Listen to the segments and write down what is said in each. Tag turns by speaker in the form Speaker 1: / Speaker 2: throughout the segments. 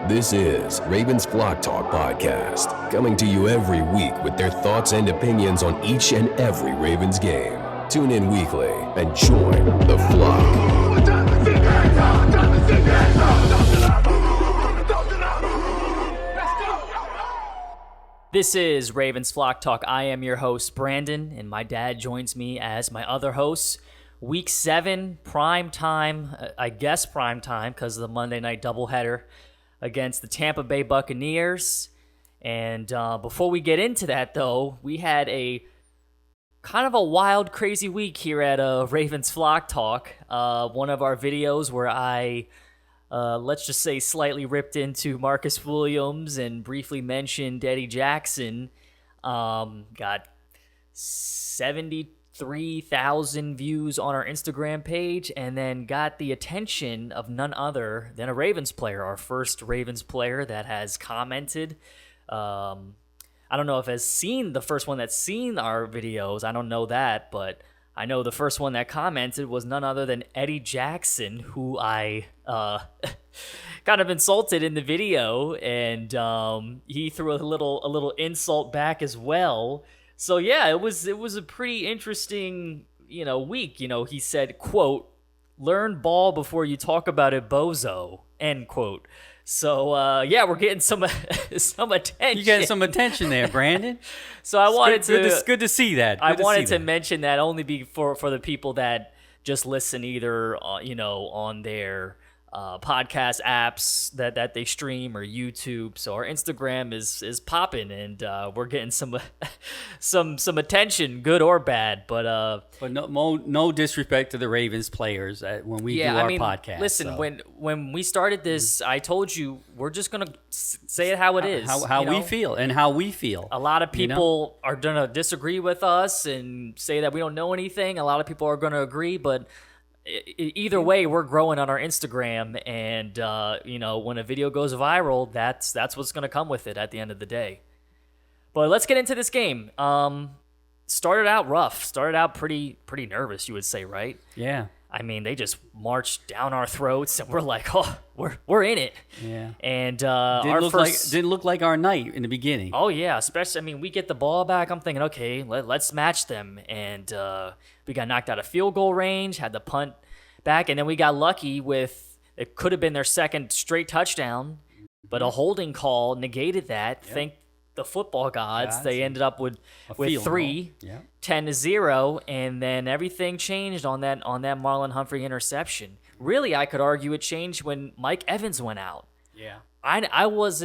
Speaker 1: This is Ravens Flock Talk Podcast, coming to you every week with their thoughts and opinions on each and every Ravens game. Tune in weekly and join the flock.
Speaker 2: This is Ravens Flock Talk. I am your host, Brandon, and my dad joins me as my other hosts. Week 7, prime time, I guess prime time because of the Monday night doubleheader against the Tampa Bay Buccaneers. And before we get into that, though, we had a kind of a wild, crazy week here at Ravens Flock Talk. One of our videos where I, let's just say, slightly ripped into Marcus Williams and briefly mentioned Eddie Jackson, got 73,000 views on our Instagram page, and then got the attention of none other than a Ravens player, our first Ravens player that has commented. I don't know if has seen the first one that's seen our videos. I don't know that, but I know the first one that commented was none other than Eddie Jackson, who I kind of insulted in the video, and he threw a little insult back as well. So yeah, it was a pretty interesting, week. He said, quote, "Learn ball before you talk about it, bozo," end quote. So yeah, we're getting some attention.
Speaker 3: You getting some attention there, Brandon.
Speaker 2: So I wanted to.
Speaker 3: It's good to see that.
Speaker 2: I wanted to mention that only for the people that just listen either on their podcast apps that they stream or YouTube. So our Instagram is popping, and we're getting some attention, good or bad. But
Speaker 3: no disrespect to the Ravens players when we do our podcast.
Speaker 2: Listen, when we started this, I told you we're just gonna say it how it is,
Speaker 3: how we feel and how we feel.
Speaker 2: A lot of people are gonna disagree with us and say that we don't know anything. A lot of people are gonna agree, but either way, we're growing on our Instagram, and when a video goes viral, that's what's going to come with it at the end of the day. But let's get into this game. Started out rough. Started out pretty nervous, you would say, right?
Speaker 3: Yeah.
Speaker 2: I mean, they just marched down our throats, and we're like, oh, we're in it.
Speaker 3: Yeah.
Speaker 2: And
Speaker 3: didn't look like our night in the beginning.
Speaker 2: Oh yeah, especially we get the ball back. I'm thinking, okay, let's match them, and we got knocked out of field goal range, had the punt back, and then we got lucky with it could have been their second straight touchdown, but a holding call negated that. Yep. Thank the football gods. They ended up with 3, 10-0, and then everything changed on that Marlon Humphrey interception. Really, I could argue it changed when Mike Evans went out.
Speaker 3: Yeah.
Speaker 2: I was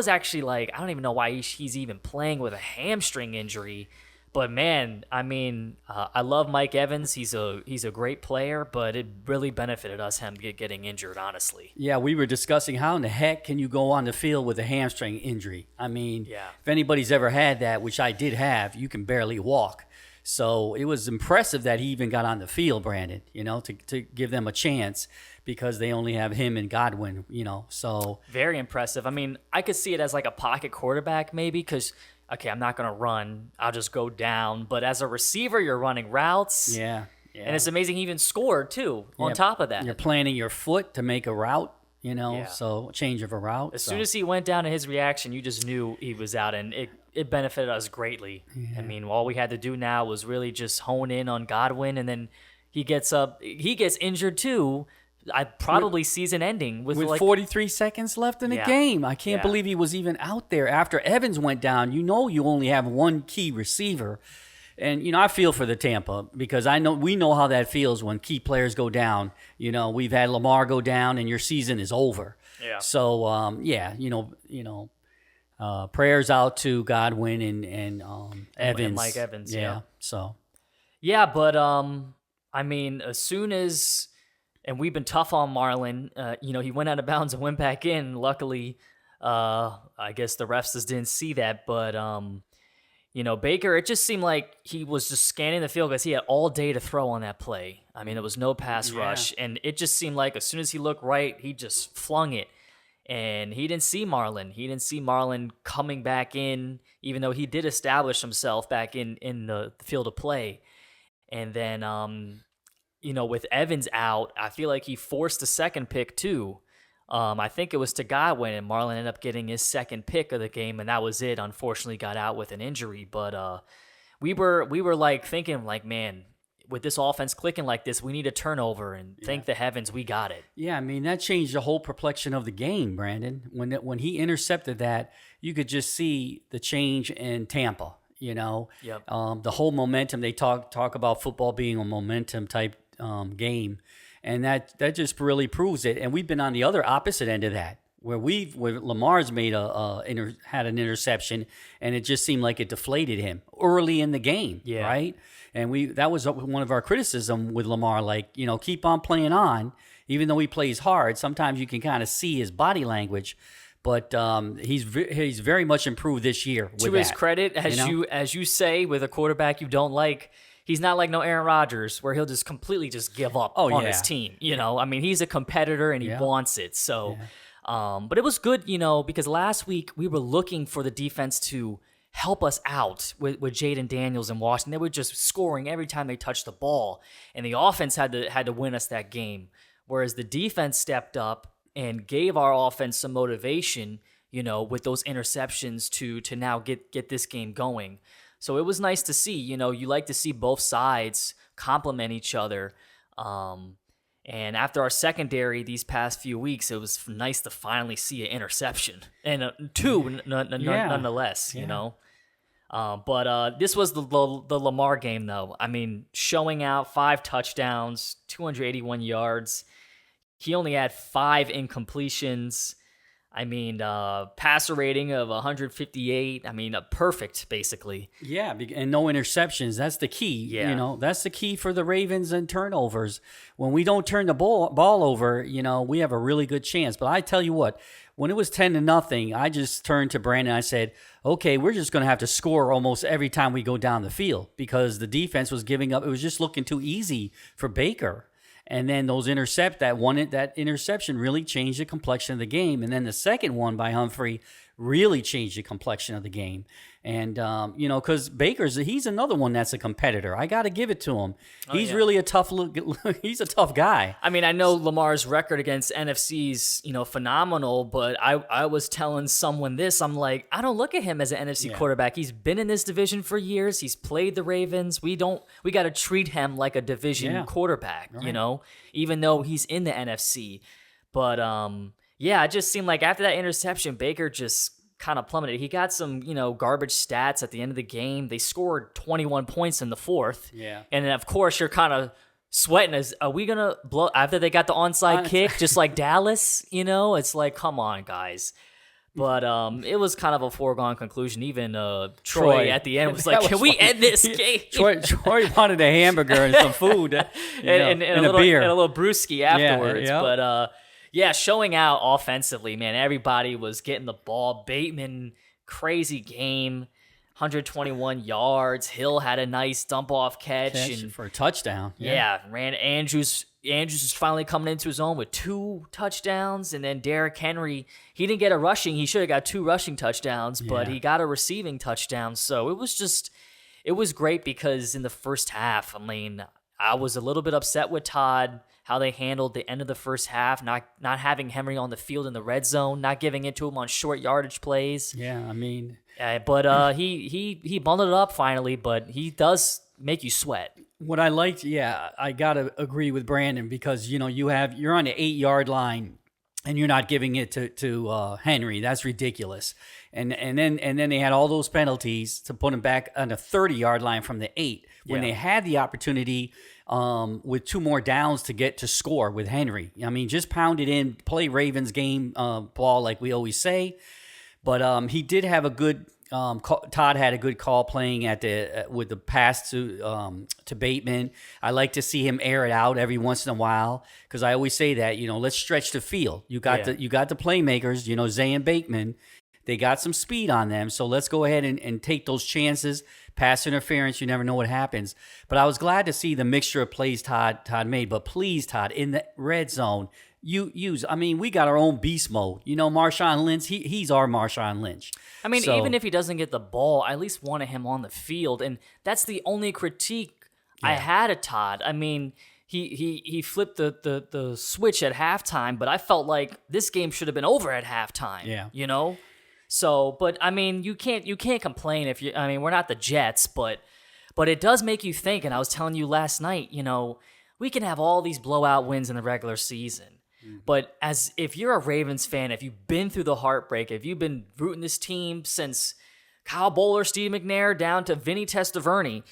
Speaker 2: actually like, I don't even know why he's even playing with a hamstring injury. But man, I mean, I love Mike Evans. He's a great player, but it really benefited us him getting injured, honestly.
Speaker 3: Yeah, we were discussing how in the heck can you go on the field with a hamstring injury? I mean, if anybody's ever had that, which I did have, you can barely walk. So it was impressive that he even got on the field, Brandon, to give them a chance because they only have him and Godwin, so.
Speaker 2: Very impressive. I mean, I could see it as like a pocket quarterback maybe because, okay, I'm not going to run. I'll just go down. But as a receiver, you're running routes.
Speaker 3: Yeah.
Speaker 2: And it's amazing he even scored, too, on top of that.
Speaker 3: You're planting your foot to make a route, so change of a route.
Speaker 2: As soon as he went down to his reaction, you just knew he was out, and it benefited us greatly. Yeah. I mean, all we had to do now was really just hone in on Godwin, and then he gets injured, too. Probably season ending with like
Speaker 3: 43 seconds left in the game. I can't believe he was even out there after Evans went down. You only have one key receiver. And I feel for the Tampa because we know how that feels when key players go down. We've had Lamar go down and your season is over.
Speaker 2: Yeah.
Speaker 3: So prayers out to Godwin and Evans.
Speaker 2: And Mike Evans,
Speaker 3: yeah. So.
Speaker 2: Yeah, but I mean, as soon as and we've been tough on Marlon. He went out of bounds and went back in. Luckily, I guess the refs just didn't see that. But, Baker, it just seemed like he was just scanning the field because he had all day to throw on that play. I mean, there was no pass rush. And it just seemed like as soon as he looked right, he just flung it. And he didn't see Marlon. He didn't see Marlon coming back in, even though he did establish himself back in the field of play. And then, with Evans out, I feel like he forced the second pick too. I think it was to Godwin, and Marlon ended up getting his second pick of the game, and that was it. Unfortunately, got out with an injury. But we were like thinking, like, man, with this offense clicking like this, we need a turnover, and thank the heavens we got it.
Speaker 3: Yeah, I mean, that changed the whole complexion of the game, Brandon. When he intercepted that, you could just see the change in Tampa.
Speaker 2: Yep.
Speaker 3: The whole momentum. They talk about football being a momentum type game, and that just really proves it. And we've been on the other opposite end of that, where Lamar's made had an interception, and it just seemed like it deflated him early in the game, right? And that was one of our criticism with Lamar, like, keep on playing on, even though he plays hard. Sometimes you can kind of see his body language, but he's very much improved this year.
Speaker 2: To his credit, as you say, with a quarterback you don't like, he's not like no Aaron Rodgers, where he'll just completely just give up on his team. I mean, he's a competitor and he wants it. So, but it was good, because last week we were looking for the defense to help us out with Jaden Daniels in Washington. They were just scoring every time they touched the ball, and the offense had to win us that game. Whereas the defense stepped up and gave our offense some motivation, with those interceptions to now get this game going. So it was nice to see. You like to see both sides complement each other. And after our secondary these past few weeks, it was nice to finally see an interception and two nonetheless. But this was the Lamar game, though. I mean, showing out 5 touchdowns, 281 yards. He only had 5 incompletions. I mean, passer rating of 158. I mean, perfect, basically.
Speaker 3: Yeah, and no interceptions. That's the key.
Speaker 2: Yeah.
Speaker 3: That's the key for the Ravens and turnovers. When we don't turn the ball over, we have a really good chance. But I tell you what, when it was 10-0, I just turned to Brandon and I said, okay, we're just going to have to score almost every time we go down the field, because the defense was giving up. It was just looking too easy for Baker. And then that interception really changed the complexion of the game. And then the second one by Humphrey really changed the complexion of the game. And, because he's another one that's a competitor. I got to give it to him. He's really he's a tough guy.
Speaker 2: I mean, I know Lamar's record against NFC's, phenomenal, but I was telling someone this. I'm like, I don't look at him as an NFC quarterback. He's been in this division for years. He's played the Ravens. We got to treat him like a division quarterback,
Speaker 3: right.
Speaker 2: Even though he's in the NFC. But, it just seemed like after that interception, Baker just kind of plummeted. He got some, garbage stats at the end of the game. They scored 21 points in the fourth.
Speaker 3: Yeah.
Speaker 2: And then, of course, you're kind of sweating. Are we going to blow after they got the onside kick, just like Dallas? It's like, come on, guys. But it was kind of a foregone conclusion. Even Troy at the end was like, can we end this game?
Speaker 3: Troy wanted a hamburger and some food and a beer.
Speaker 2: And a little brewski afterwards.
Speaker 3: Yeah.
Speaker 2: But, showing out offensively, man. Everybody was getting the ball. Bateman, crazy game, 121 yards. Hill had a nice dump-off catch
Speaker 3: for a touchdown.
Speaker 2: Yeah, ran Andrews. Andrews is finally coming into his own with 2 touchdowns, and then Derrick Henry, he didn't get a rushing. He should have got 2 rushing touchdowns, but he got a receiving touchdown. So it was great because in the first half, I mean, I was a little bit upset with Todd, how they handled the end of the first half, not having Henry on the field in the red zone, not giving it to him on short yardage plays.
Speaker 3: Yeah, I mean,
Speaker 2: but he bundled it up finally. But he does make you sweat.
Speaker 3: What I liked, I gotta agree with Brandon, because you're on the 8-yard line and you're not giving it to Henry. That's ridiculous. And then they had all those penalties to put him back on the 30-yard line from the 8 when they had the opportunity with 2 more downs to get to score with Henry. I mean, just pound it in, play Ravens game ball like we always say. But he did have a good. Todd had a good call playing with the pass to Bateman. I like to see him air it out every once in a while, because I always say that let's stretch the field. You got the playmakers, Zay and Bateman. They got some speed on them, so let's go ahead and take those chances. Pass interference, you never know what happens. But I was glad to see the mixture of plays Todd made. But please, Todd, in the red zone, we got our own beast mode. Marshawn Lynch, he's our Marshawn Lynch.
Speaker 2: I mean, even if he doesn't get the ball, I at least wanted him on the field. And that's the only critique I had of Todd. I mean, he flipped the switch at halftime, but I felt like this game should have been over at halftime.
Speaker 3: Yeah.
Speaker 2: You know? So, but I mean, you can't complain if we're not the Jets, but it does make you think, and I was telling you last night, we can have all these blowout wins in the regular season. But if you're a Ravens fan, if you've been through the heartbreak, if you've been rooting this team since Kyle Bowler, Steve McNair, down to Vinny Testaverde,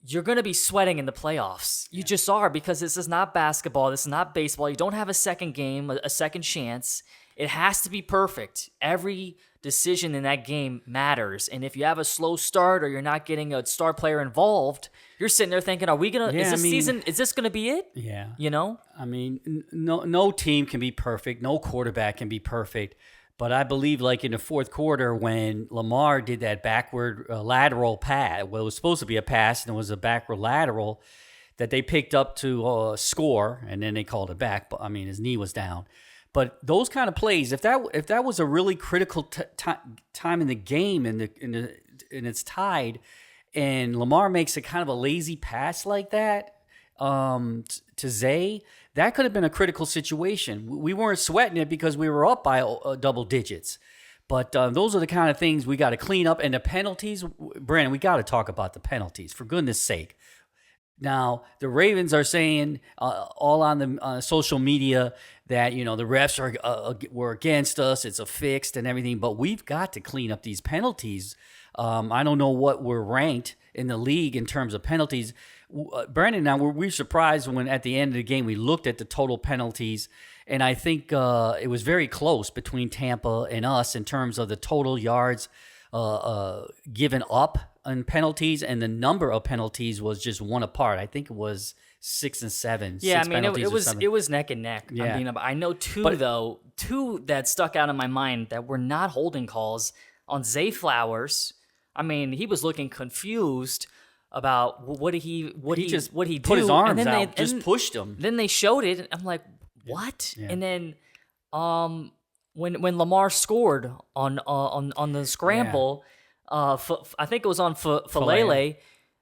Speaker 2: you're going to be sweating in the playoffs. You just are, because this is not basketball. This is not baseball. You don't have a second game, a second chance. It has to be perfect. Every decision in that game matters. And if you have a slow start or you're not getting a star player involved, you're sitting there thinking, season, is this going to be it?
Speaker 3: Yeah.
Speaker 2: I
Speaker 3: mean, no team can be perfect. No quarterback can be perfect. But I believe, like in the fourth quarter, when Lamar did that backward lateral pass, well, it was supposed to be a pass and it was a backward lateral that they picked up to score, and then they called it back. But I mean, his knee was down. But those kind of plays, if that was a really critical time in the game and it's tied, and Lamar makes a kind of a lazy pass like that to Zay, that could have been a critical situation. We weren't sweating it because we were up by double digits. But those are the kind of things we got to clean up. And the penalties, Brandon, we got to talk about the penalties, for goodness sake. Now, the Ravens are saying all on the social media that, the refs were against us, it's a fixed and everything, but we've got to clean up these penalties. I don't know what we're ranked in the league in terms of penalties. Brandon, now were we surprised when at the end of the game we looked at the total penalties, and I think it was very close between Tampa and us in terms of the total yards given up on penalties, and the number of penalties was just one apart. I think it was 6 and 7.
Speaker 2: Yeah,
Speaker 3: six
Speaker 2: it was neck and neck.
Speaker 3: Yeah.
Speaker 2: I know two that stuck out in my mind that were not holding calls on Zay Flowers. I mean, he was looking confused about what he
Speaker 3: put
Speaker 2: do,
Speaker 3: his arms
Speaker 2: and then
Speaker 3: out, just pushed him.
Speaker 2: Then they showed it, and I'm like, what? Yeah. And then when Lamar scored on the scramble, I think it was on Falele,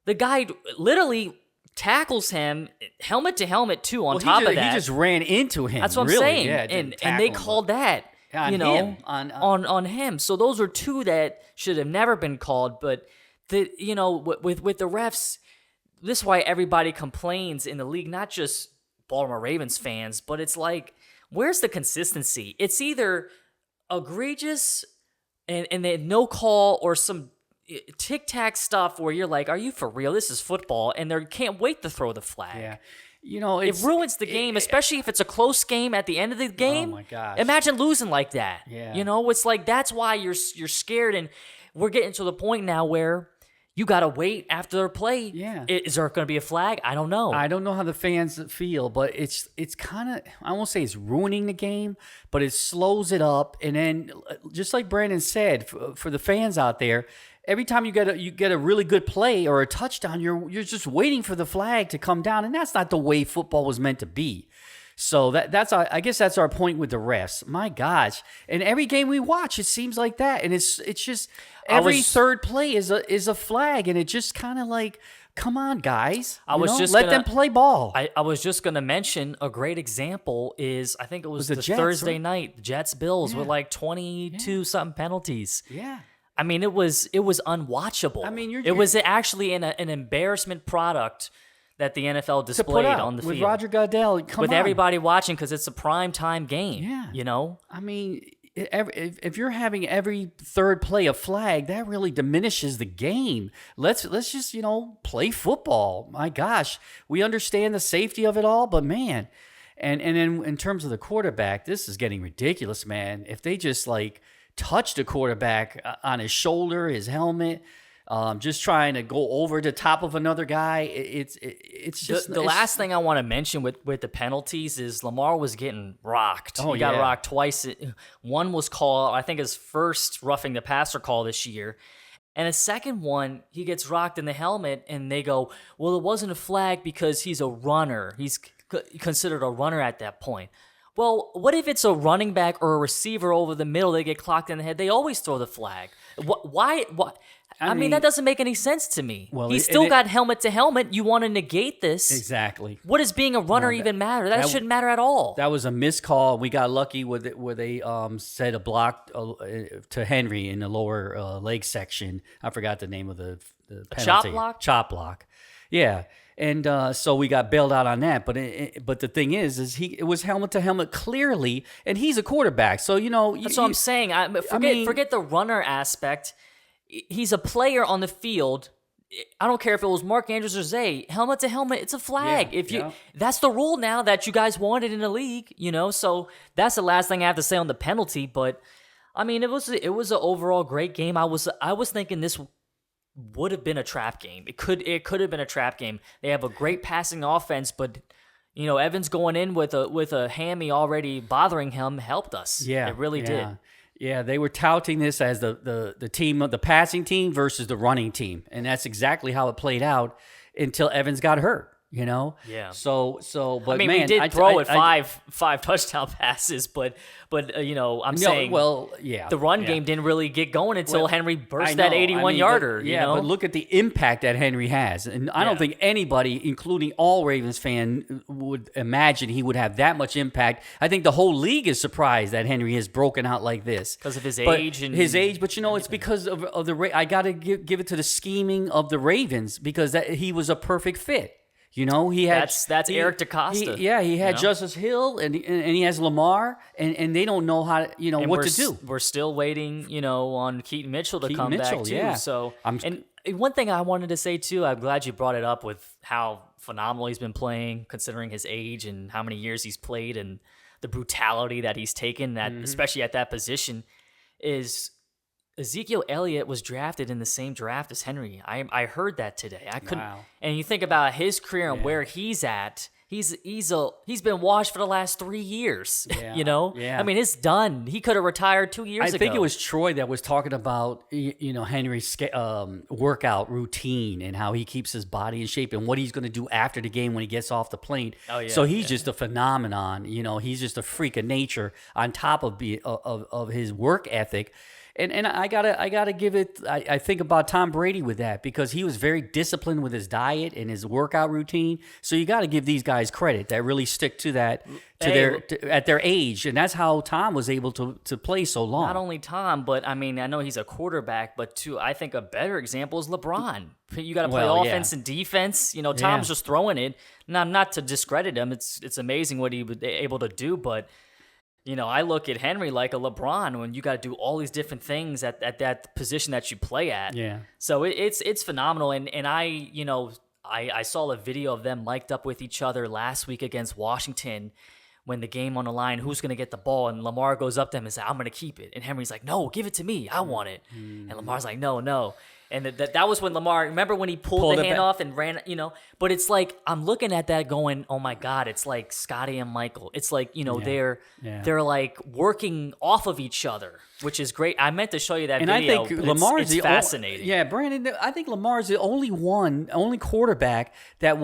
Speaker 2: the guy literally tackles him helmet to helmet too. On top of that,
Speaker 3: he just ran into him.
Speaker 2: That's what I'm saying. Yeah, and they called that. On him. So those are two that should have never been called. But with the refs, this is why everybody complains in the league, not just Baltimore Ravens fans, but it's like, where's the consistency? It's either egregious and they no call, or some tic-tac stuff where you're like, are you for real? This is football, and they can't wait to throw the flag.
Speaker 3: Yeah.
Speaker 2: It ruins the game, especially if it's a close game at the end of the game.
Speaker 3: Oh my gosh!
Speaker 2: Imagine losing like that.
Speaker 3: Yeah.
Speaker 2: It's like, that's why you're scared, and we're getting to the point now where you gotta wait after their play.
Speaker 3: Yeah.
Speaker 2: Is there going to be a flag? I don't know.
Speaker 3: I don't know how the fans feel, but it's kind of, I won't say it's ruining the game, but it slows it up. And then, just like Brandon said, for the fans out there, every time you get a really good play or a touchdown, you're just waiting for the flag to come down, and that's not the way football was meant to be. So I guess that's our point with the refs. My gosh! And every game we watch, it seems like that, and it's just every third play is a flag, and it just kind of like, come on, guys! Let them play ball.
Speaker 2: I was just gonna mention a great example is, I think it was the Jets, Thursday night Jets Bills with like 22 something penalties.
Speaker 3: Yeah.
Speaker 2: I mean, it was unwatchable. I mean, it was actually an embarrassment product that the NFL displayed on the field.
Speaker 3: With Roger Goodell,
Speaker 2: with everybody watching, because it's a prime time game.
Speaker 3: Yeah. I mean, if you're having every third play a flag, that really diminishes the game. Let's just, play football. My gosh, we understand the safety of it all, but man, and then in terms of the quarterback, this is getting ridiculous, man. If they just touch the quarterback on his shoulder, his helmet, just trying to go over the top of another guy. It's just
Speaker 2: the last thing I want to mention with the penalties is Lamar was getting rocked. He got rocked twice. One was called, I think, his first roughing the passer call this year. And a second one, he gets rocked in the helmet, and they go, well, it wasn't a flag because he's a runner. He's considered a runner at that point. Well, what if it's a running back or a receiver over the middle? They get clocked in the head. They always throw the flag. Why? I mean, that doesn't make any sense to me.
Speaker 3: Well,
Speaker 2: He's still got helmet to helmet. You want to negate this?
Speaker 3: Exactly.
Speaker 2: What does being a runner even matter? That shouldn't matter at all.
Speaker 3: That was a missed call. We got lucky with it, where they set a block to Henry in the lower leg section. I forgot the name of the penalty.
Speaker 2: Chop block.
Speaker 3: Chop block. Yeah. And so we got bailed out on that, but the thing is it was helmet to helmet clearly, and he's a quarterback, so
Speaker 2: that's what I'm saying. Forget the runner aspect. He's a player on the field. I don't care if it was Mark Andrews or Zay. Helmet to helmet, it's a flag. That's the rule now that you guys wanted in the league. So that's the last thing I have to say on the penalty. But I mean, it was an overall great game. I was thinking this would have been a trap game. It could have been a trap game. They have a great passing offense, but Evans going in with a hammy already bothering him helped us.
Speaker 3: Yeah,
Speaker 2: it really did.
Speaker 3: Yeah, they were touting this as the team, the passing team versus the running team, and that's exactly how it played out until Evans got hurt.
Speaker 2: Yeah.
Speaker 3: So, but
Speaker 2: I mean,
Speaker 3: man,
Speaker 2: we did throw it five touchdown passes, but I'm saying,
Speaker 3: well, yeah,
Speaker 2: the run game didn't really get going until Henry burst that 81-yarder.
Speaker 3: But look at the impact that Henry has, and I don't think anybody, including all Ravens fan, would imagine he would have that much impact. I think the whole league is surprised that Henry has broken out like this
Speaker 2: because of his age.
Speaker 3: But it's because of the. I got to give it to the scheming of the Ravens, because he was a perfect fit. He had
Speaker 2: that's Eric DeCosta.
Speaker 3: He had Justice Hill and he has Lamar, and they don't know how what to do.
Speaker 2: We're still waiting, on Keaton Mitchell to come back too.
Speaker 3: Yeah.
Speaker 2: So and one thing I wanted to say too, I'm glad you brought it up with how phenomenal he's been playing, considering his age and how many years he's played and the brutality that he's taken, that especially at that position, is Ezekiel Elliott was drafted in the same draft as Henry. I heard that today. I couldn't. Wow. And you think about his career and where he's at. He's been washed for the last 3 years. Yeah.
Speaker 3: Yeah.
Speaker 2: I mean, it's done. He could have retired 2 years ago.
Speaker 3: I think it was Troy that was talking about Henry's workout routine and how he keeps his body in shape and what he's going to do after the game when he gets off the plane. Oh yeah. So he's just a phenomenon. He's just a freak of nature on top of his work ethic. And I gotta give it. I think about Tom Brady with that, because he was very disciplined with his diet and his workout routine. So you got to give these guys credit that really stick to that at their age, and that's how Tom was able to play so long.
Speaker 2: Not only Tom, but I mean, I know he's a quarterback, but too, I think a better example is LeBron. You got to play offense and defense. Tom's just throwing it. Not to discredit him. It's amazing what he was able to do, but. I look at Henry like a LeBron when you got to do all these different things at that position that you play at.
Speaker 3: Yeah.
Speaker 2: So it's phenomenal. And I saw a video of them mic'd up with each other last week against Washington when the game on the line, who's going to get the ball? And Lamar goes up to him and says, I'm going to keep it. And Henry's like, no, give it to me. I want it. And Lamar's like, no. And that was when Lamar, remember when he pulled the hand off and ran, but it's like, I'm looking at that going, oh my God, it's like Scotty and Michael. It's like, they're like working off of each other, which is great. I meant to show you that video.
Speaker 3: And I think Lamar's
Speaker 2: it's fascinating.
Speaker 3: Brandon, I think Lamar's the only quarterback that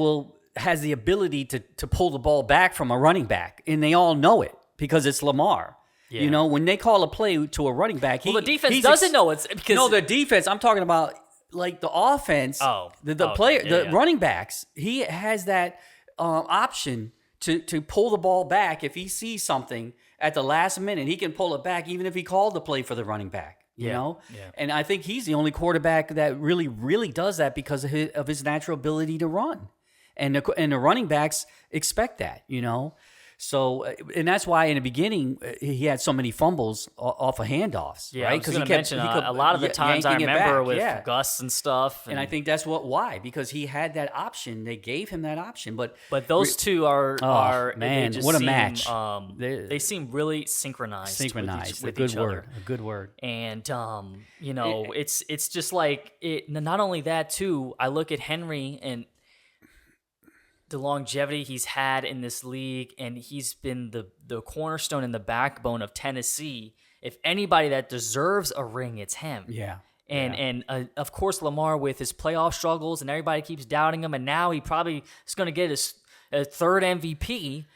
Speaker 3: has the ability to pull the ball back from a running back. And they all know it because it's Lamar. Yeah. When they call a play to a running back,
Speaker 2: the defense doesn't know it's because
Speaker 3: the defense. I'm talking about like the offense. The running backs. He has that option to pull the ball back if he sees something at the last minute. He can pull it back even if he called the play for the running back. Yeah. And I think he's the only quarterback that really, really does that because of his natural ability to run, and the running backs expect that. So, and that's why in the beginning he had so many fumbles off of handoffs, right?
Speaker 2: Because he kept a lot of the times I remember with Gus and stuff.
Speaker 3: And I think that's why, because he had that option. They gave him that option. But
Speaker 2: those two are
Speaker 3: man, what a match.
Speaker 2: They seem really synchronized with each other.
Speaker 3: A good word.
Speaker 2: And it's just like it. Not only that too. I look at Henry and the longevity he's had in this league, and he's been the cornerstone and the backbone of Tennessee. If anybody that deserves a ring, it's him.
Speaker 3: Yeah.
Speaker 2: And of course Lamar with his playoff struggles, and everybody keeps doubting him, and now he probably is going to get his third MVP.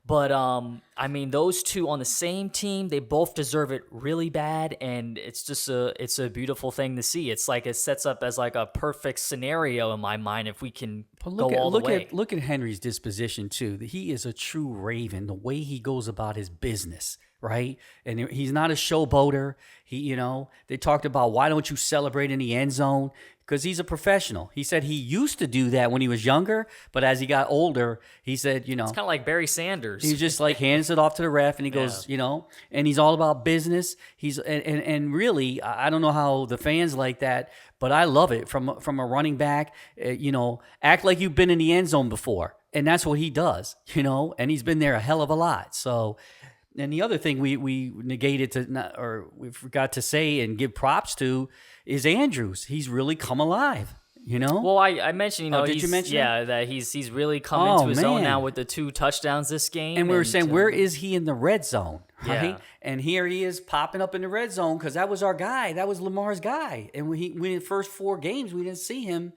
Speaker 2: But I mean, those two on the same team, they both deserve it really bad, and it's just it's a beautiful thing to see. It's like it sets up as like a perfect scenario in my mind if we can go all the way.
Speaker 3: Look at Henry's disposition too. He is a true Raven. The way he goes about his business, right? And he's not a showboater. They talked about, why don't you celebrate in the end zone? Because he's a professional. He said he used to do that when he was younger, but as he got older, he said,
Speaker 2: it's kind of like Barry Sanders.
Speaker 3: He just like hands it off to the ref, and he goes, and he's all about business. He's and really, I don't know how the fans like that, but I love it from a running back. Act like you've been in the end zone before, and that's what he does. And he's been there a hell of a lot. So. And the other thing we negated we forgot to say and give props to is Andrews. He's really come alive.
Speaker 2: Well, I mentioned,
Speaker 3: did you mention
Speaker 2: that he's really come into his own now with the 2 touchdowns this game.
Speaker 3: And we were saying, where is he in the red zone? Right?
Speaker 2: Yeah.
Speaker 3: And here he is popping up in the red zone because that was our guy. That was Lamar's guy. And we in the first 4 games, we didn't see him,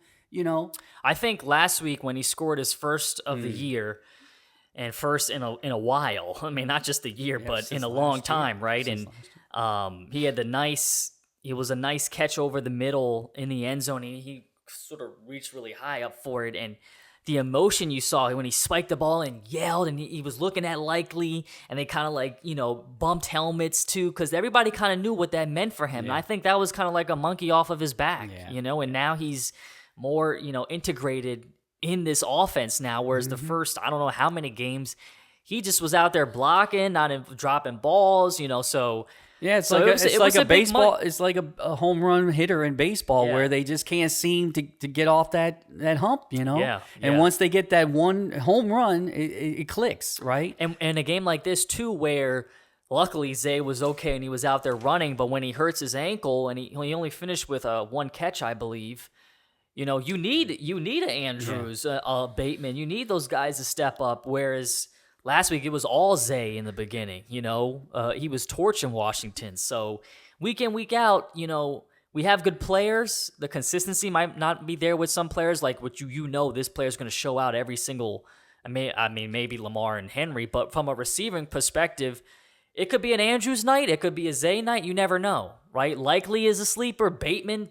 Speaker 2: I think last week when he scored his first of the year, and first in a while. I mean, not just a year, but in a long time, right? And he had it was a nice catch over the middle in the end zone. He sort of reached really high up for it, and the emotion you saw when he spiked the ball and yelled, and he was looking at Likely, and they kind of bumped helmets too, because everybody kind of knew what that meant for him. Yeah. And I think that was kind of like a monkey off of his back, and now he's more, integrated in this offense now, whereas the first, I don't know how many games, he just was out there blocking, not dropping balls, so...
Speaker 3: Yeah, it's like a baseball. It's like a home run hitter in baseball where they just can't seem to get off that hump,
Speaker 2: Yeah.
Speaker 3: And once they get that one home run, it clicks, right?
Speaker 2: And a game like this too, where luckily Zay was okay and he was out there running, but when he hurts his ankle and he only finished with 1 catch, I believe. You need an Andrews, a Bateman. You need those guys to step up. Whereas last week it was all Zay in the beginning. He was torching Washington. So week in, week out, we have good players. The consistency might not be there with some players, like what this player's going to show out every single. I mean, maybe Lamar and Henry, but from a receiving perspective, it could be an Andrews night. It could be a Zay night. You never know, right? Likely is a sleeper. Bateman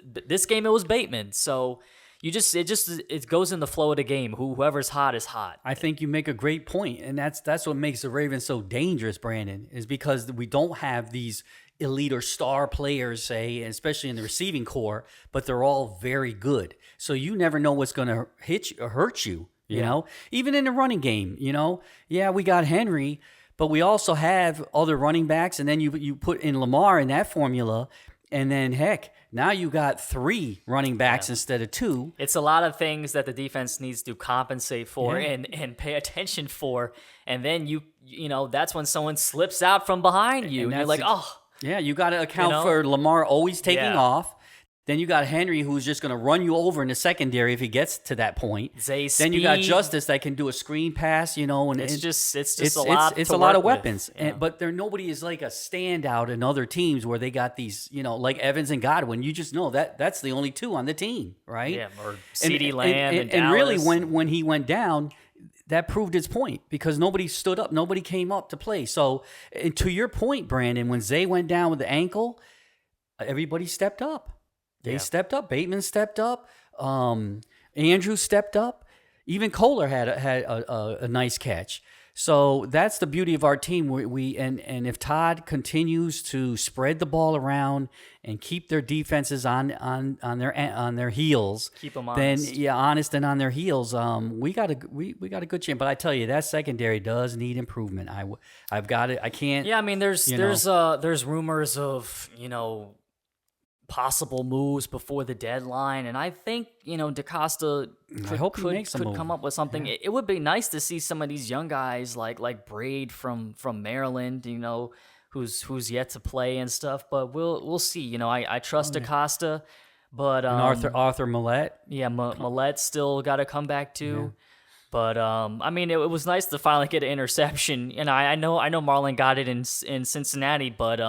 Speaker 2: this game it was Bateman, so it goes in the flow of the game. Whoever's hot is hot.
Speaker 3: I think you make a great point, and that's what makes the Ravens so dangerous, Brandon, is because we don't have these elite or star players, say, especially in the receiving core, but they're all very good. So you never know what's going to hit you or hurt you. You know, even in the running game. We got Henry, but we also have other running backs, and then you put in Lamar in that formula, and then heck. Now you got 3 running backs instead of 2.
Speaker 2: It's a lot of things that the defense needs to compensate for and pay attention for. And then you that's when someone slips out from behind you. And you're like,
Speaker 3: you got to account for Lamar always taking off. Then you got Henry, who's just going to run you over in the secondary if he gets to that point. Then you got Justice that can do a screen pass, and
Speaker 2: it's just a lot.
Speaker 3: It's a lot of weapons, but nobody is like a standout in other teams where they got these, like Evans and Godwin. You just know that's the only 2 on the team, right?
Speaker 2: Yeah, or CeeDee Lamb
Speaker 3: and really when he went down, that proved its point because nobody stood up, nobody came up to play. So, and to your point, Brandon, when Zay went down with the ankle, everybody stepped up. They stepped up. Bateman stepped up. Andrew stepped up. Even Kohler had a nice catch. So that's the beauty of our team. And if Todd continues to spread the ball around and keep their defenses on their heels,
Speaker 2: keep them honest.
Speaker 3: Then honest and on their heels, we got a good chance. But I tell you, that secondary does need improvement. I've got it. I can't.
Speaker 2: Yeah, I mean, there's rumors of possible moves before the deadline, and I think DaCosta could come up with something. Yeah. It would be nice to see some of these young guys like Braid from Maryland, who's yet to play and stuff. But we'll see. I trust DaCosta, but
Speaker 3: and Arthur Millette.
Speaker 2: Yeah, Millette's still got to come back too. Yeah. But I mean, it was nice to finally get an interception, and I know Marlon got it in Cincinnati, but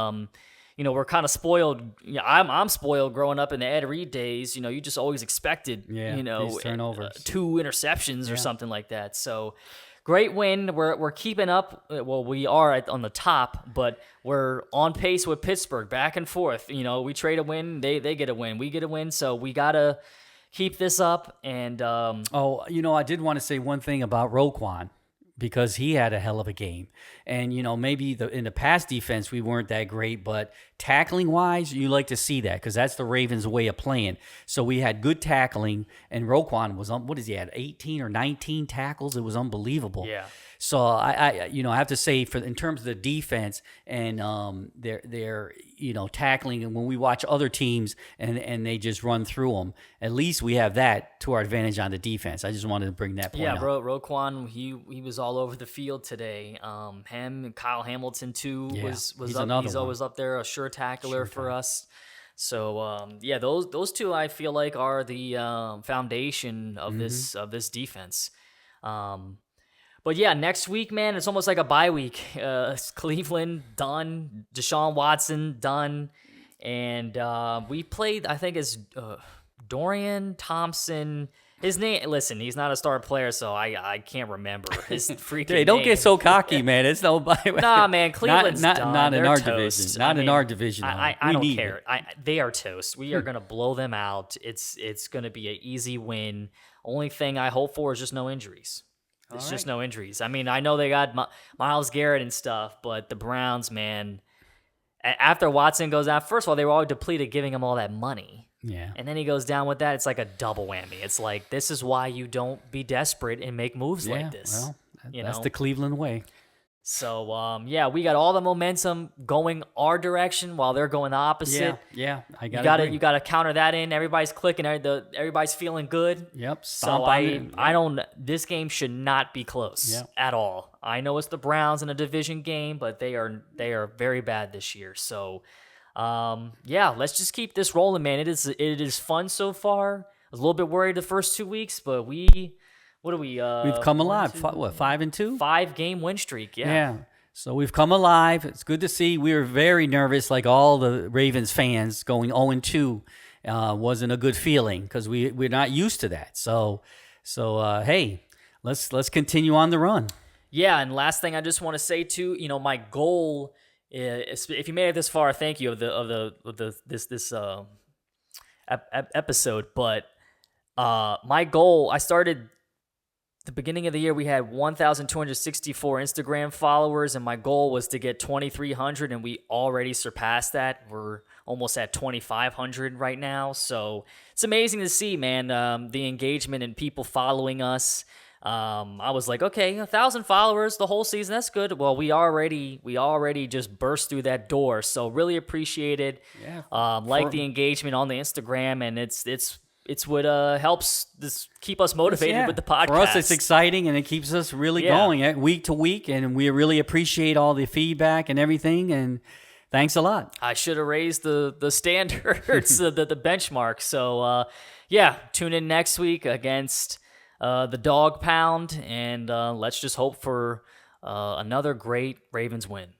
Speaker 2: we're kind of spoiled. I'm spoiled growing up in the Ed Reed days. You just always expected,
Speaker 3: turnovers,
Speaker 2: 2 interceptions or something like that. So great win. We're keeping up. Well, we are on the top, but we're on pace with Pittsburgh, back and forth. We trade a win, they get a win, we get a win. So we gotta keep this up. And
Speaker 3: I did want to say one thing about Roquan, because he had a hell of a game. And, maybe in the pass defense, we weren't that great, but tackling-wise, you like to see that because that's the Ravens' way of playing. So we had good tackling, and Roquan was, what is he at, 18 or 19 tackles? It was unbelievable.
Speaker 2: Yeah.
Speaker 3: So I have to say, in terms of the defense and their tackling, and when we watch other teams and they just run through them, at least we have that to our advantage on the defense. I just wanted to bring that point up.
Speaker 2: Yeah, Roquan, he was all over the field today. Him and Kyle Hamilton too was up. He's always up there, a sure tackler for us. So those two I feel like are the foundation of this defense. But yeah, next week, man, it's almost like a bye week. Cleveland done, Deshaun Watson done, and we played. I think it's Dorian Thompson. His name. Listen, he's not a star player, so I can't remember his freaking
Speaker 3: hey, don't
Speaker 2: name.
Speaker 3: get so cocky, man. It's no bye.
Speaker 2: Nah, man, Cleveland's
Speaker 3: not
Speaker 2: done.
Speaker 3: in
Speaker 2: They're
Speaker 3: our
Speaker 2: toast.
Speaker 3: division. Not in our division.
Speaker 2: I don't care. They are toast. We are gonna blow them out. It's gonna be an easy win. Only thing I hope for is just no injuries. It's just no injuries. I mean, I know they got Myles Garrett and stuff, but the Browns, man, after Watson goes out, first of all, they were all depleted giving him all that money.
Speaker 3: Yeah.
Speaker 2: And then he goes down with that. It's like a double whammy. It's like, this is why you don't be desperate and make moves like this.
Speaker 3: Well, that's the Cleveland way.
Speaker 2: So, we got all the momentum going our direction while they're going the opposite.
Speaker 3: Yeah.
Speaker 2: You got to counter that in. Everybody's clicking. Everybody's feeling good.
Speaker 3: Yep.
Speaker 2: This game should not be close at all. I know it's the Browns in a division game, but they are very bad this year. So, let's just keep this rolling, man. It is fun so far. I was a little bit worried the first 2 weeks, but what are we?
Speaker 3: We've come alive. 5-2?
Speaker 2: 5-game win streak.
Speaker 3: Yeah. So we've come alive. It's good to see. We were very nervous, like all the Ravens fans. Going 0-2 wasn't a good feeling because we're not used to that. So hey, let's continue on the run.
Speaker 2: Yeah, and last thing I just want to say too, my goal is, if you made it this far, thank you of this episode. But my goal, I started. The beginning of the year, we had 1,264 Instagram followers, and my goal was to get 2,300, and we already surpassed that. We're almost at 2,500 right now, so it's amazing to see, man, the engagement and people following us. I was like, okay, 1,000 followers the whole season, that's good. Well, we already just burst through that door, so really appreciate it.
Speaker 3: Yeah.
Speaker 2: The engagement on the Instagram, and it's what helps this keep us motivated with the podcast.
Speaker 3: For us, it's exciting, and it keeps us really going week to week, and we really appreciate all the feedback and everything, and thanks a lot.
Speaker 2: I should have raised the standards, the benchmark. So, tune in next week against the Dog Pound, and let's just hope for another great Ravens win.